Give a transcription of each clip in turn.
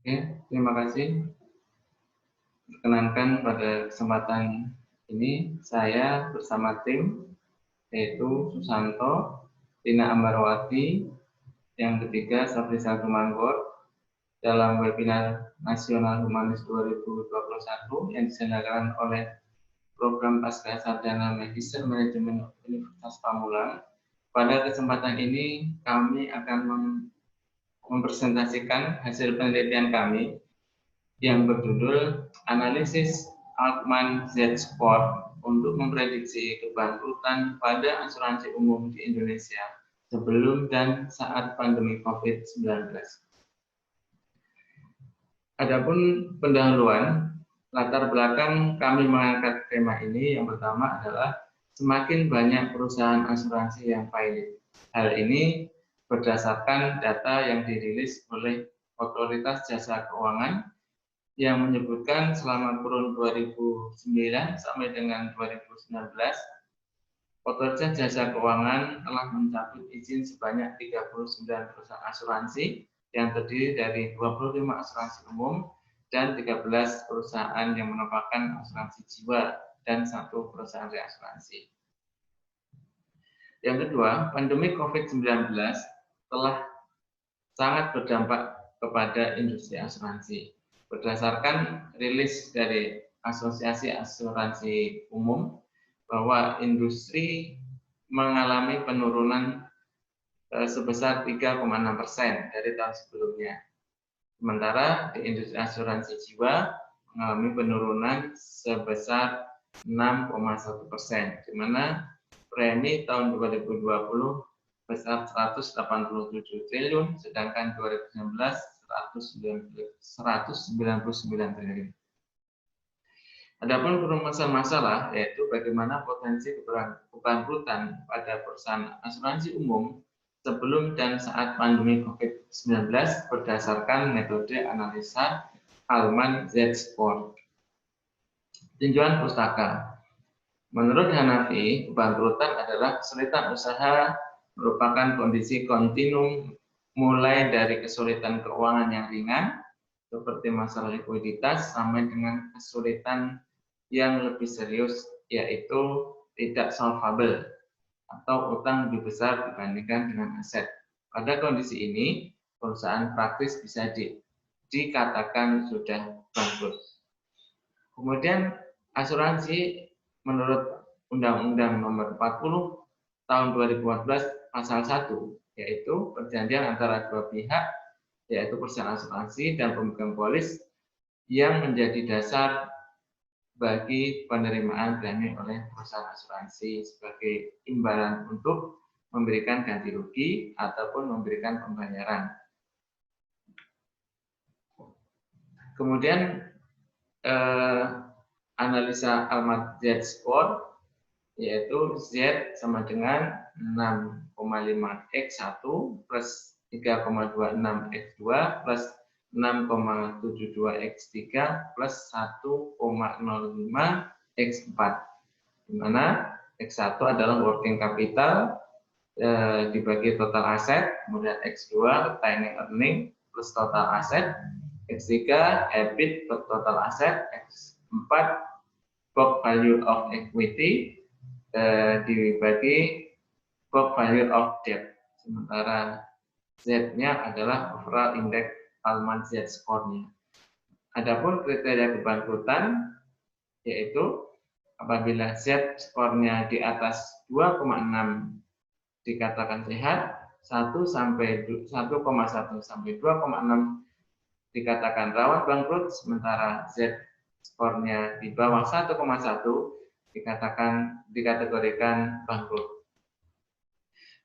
Oke, terima kasih. Perkenankan pada kesempatan ini saya bersama tim yaitu Susanto, Tina Ambarwati, yang ketiga Safrisa Tumanggor dalam webinar Nasional Humanis 2021 yang diselenggarakan oleh Program Pascasarjana Magister Manajemen Universitas Pamulang. Pada kesempatan ini kami akan mempresentasikan hasil penelitian kami yang berjudul Analisis Altman Z-Score untuk memprediksi kebangkrutan pada asuransi umum di Indonesia sebelum dan saat pandemi COVID-19. Adapun pendahuluan, latar belakang kami mengangkat tema ini yang pertama adalah semakin banyak perusahaan asuransi yang pilot. Hal ini berdasarkan data yang dirilis oleh Otoritas Jasa Keuangan yang menyebutkan selama kurun 2009 sampai dengan 2019, Otoritas Jasa Keuangan telah mencabut izin sebanyak 39 perusahaan asuransi yang terdiri dari 25 asuransi umum dan 13 perusahaan yang merupakan asuransi jiwa dan 1 perusahaan reasuransi. Yang kedua, pandemi COVID-19 telah sangat berdampak kepada industri asuransi. Berdasarkan rilis dari Asosiasi Asuransi Umum bahwa industri mengalami penurunan sebesar 3,6% dari tahun sebelumnya. Sementara di industri asuransi jiwa mengalami penurunan sebesar 6,1%, di mana premi tahun 2020 besar 187 triliun, sedangkan 2019 199 triliun. Adapun perumusan masalah yaitu bagaimana potensi kebangkrutan pada perusahaan asuransi umum sebelum dan saat pandemi COVID-19 berdasarkan metode analisa Altman Z-Score. Tinjauan pustaka. Menurut Hanafi, kebangkrutan adalah kesulitan usaha merupakan kondisi kontinum mulai dari kesulitan keuangan yang ringan seperti masalah likuiditas sampai dengan kesulitan yang lebih serius yaitu tidak solvable atau utang lebih besar dibandingkan dengan aset. Pada kondisi ini, perusahaan praktis bisa dikatakan sudah bangkrut. Kemudian asuransi menurut Undang-Undang Nomor 40 Tahun 2014 Pasal 1, yaitu perjanjian antara dua pihak, yaitu perusahaan asuransi dan pemegang polis, yang menjadi dasar bagi penerimaan premi oleh perusahaan asuransi sebagai imbalan untuk memberikan ganti rugi ataupun memberikan pembayaran. Kemudian analisa Altman Z-Score yaitu Z sama dengan 6,5x1 plus 3,26x2 plus 6,72x3 plus 1,05x4, di mana x1 adalah working capital dibagi total aset, kemudian x2 retaining earning plus total aset, x3 EBIT per total aset, x4 book value of equity dibagi book value of debt. Sementara Z-nya adalah overall index Altman Z-score-nya. Adapun kriteria kebangkrutan yaitu apabila Z-score-nya di atas 2,6 dikatakan sehat, 1,1 sampai 2,6 dikatakan rawan bangkrut, sementara Z-score-nya di bawah 1,1 dikategorikan bangkrut.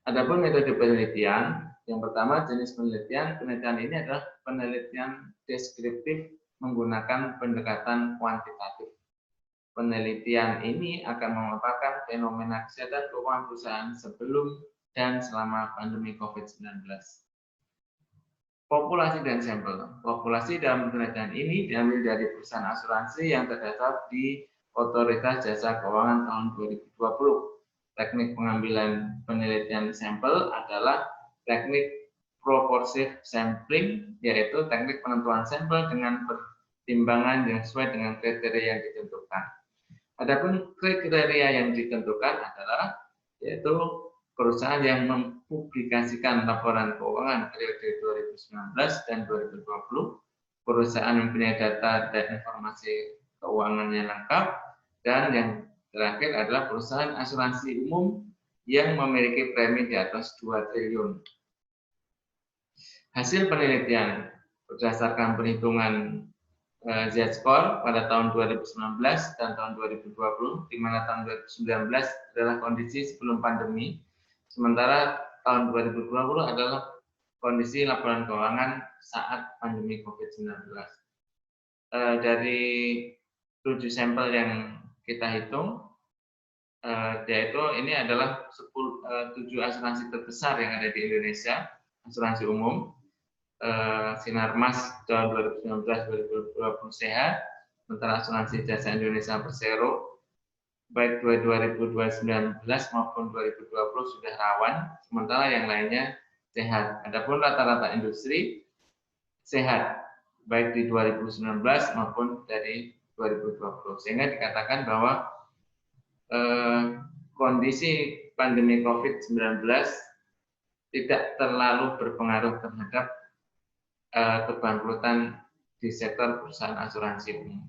Adapun metode penelitian, yang pertama jenis penelitian ini adalah penelitian deskriptif menggunakan pendekatan kuantitatif. Penelitian ini akan memaparkan fenomena kesehatan keuangan perusahaan sebelum dan selama pandemi COVID-19. Populasi dan sampel. Populasi dalam penelitian ini diambil dari perusahaan asuransi yang terdaftar di Otoritas Jasa Keuangan tahun 2020. Teknik pengambilan penelitian sampel adalah teknik proportive sampling, yaitu teknik penentuan sampel dengan pertimbangan yang sesuai dengan kriteria yang ditentukan. Adapun kriteria yang ditentukan adalah yaitu perusahaan yang mempublikasikan laporan keuangan periode 2019 dan 2020, perusahaan yang mempunyai data dan informasi keuangan yang lengkap, dan yang terakhir adalah perusahaan asuransi umum yang memiliki premi di atas 2 triliun. Hasil penelitian berdasarkan perhitungan Z-score pada tahun 2019 dan tahun 2020, di mana tahun 2019 adalah kondisi sebelum pandemi, sementara tahun 2020 adalah kondisi laporan keuangan saat pandemi COVID-19. Dari 7 sampel yang kita hitung, yaitu ini adalah 7 asuransi terbesar yang ada di Indonesia, asuransi umum, Sinarmas tahun 2019-2020 sehat, sementara asuransi jasa Indonesia Persero baik 2019 maupun 2020 sudah rawan, sementara yang lainnya sehat. Adapun rata-rata industri sehat baik di 2019 maupun dari 2020, sehingga dikatakan bahwa kondisi pandemi COVID-19 tidak terlalu berpengaruh terhadap kebangkrutan di sektor perusahaan asuransi umum.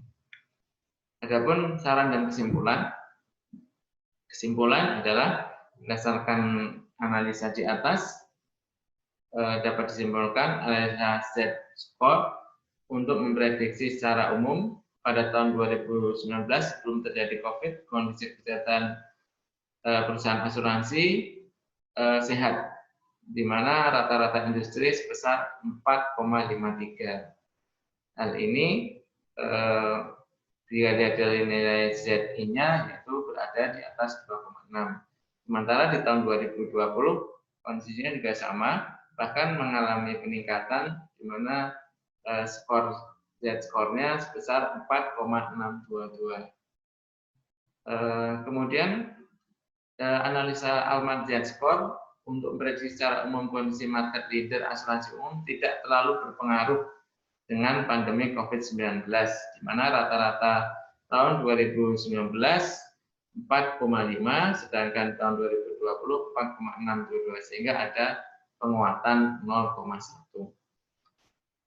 Adapun saran dan kesimpulan adalah berdasarkan analisa di atas dapat disimpulkan analisa Z-score untuk memprediksi secara umum pada tahun 2019 belum terjadi COVID, kondisi kesehatan perusahaan asuransi sehat, di mana rata-rata industri sebesar 4,53. Hal ini dilihat dari nilai ZI-nya yaitu berada di atas 2,6. Sementara di tahun 2020 kondisinya juga sama, bahkan mengalami peningkatan di mana skor Z-score-nya sebesar 4,622. Kemudian analisa Almat Z-score untuk memprediksi secara umum kondisi market leader asuransi umum tidak terlalu berpengaruh dengan pandemi COVID-19, di mana rata-rata tahun 2019 4,5, sedangkan tahun 2020 4,622, sehingga ada penguatan 0,1.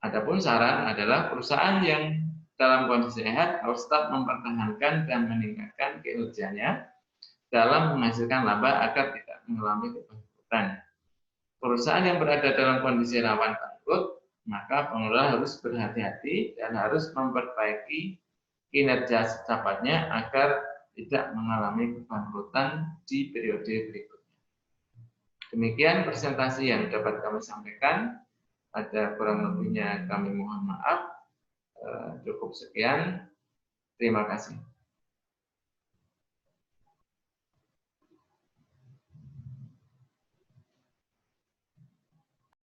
Adapun saran adalah perusahaan yang dalam kondisi sehat harus tetap mempertahankan dan meningkatkan kinerjanya dalam menghasilkan laba agar tidak mengalami kebangkrutan. Perusahaan yang berada dalam kondisi rawan bangkrut, maka pengelola harus berhati-hati dan harus memperbaiki kinerja secepatnya agar tidak mengalami kebangkrutan di periode berikutnya. Demikian presentasi yang dapat kami sampaikan. Ada kurang lebihnya kami mohon maaf. Cukup sekian. Terima kasih.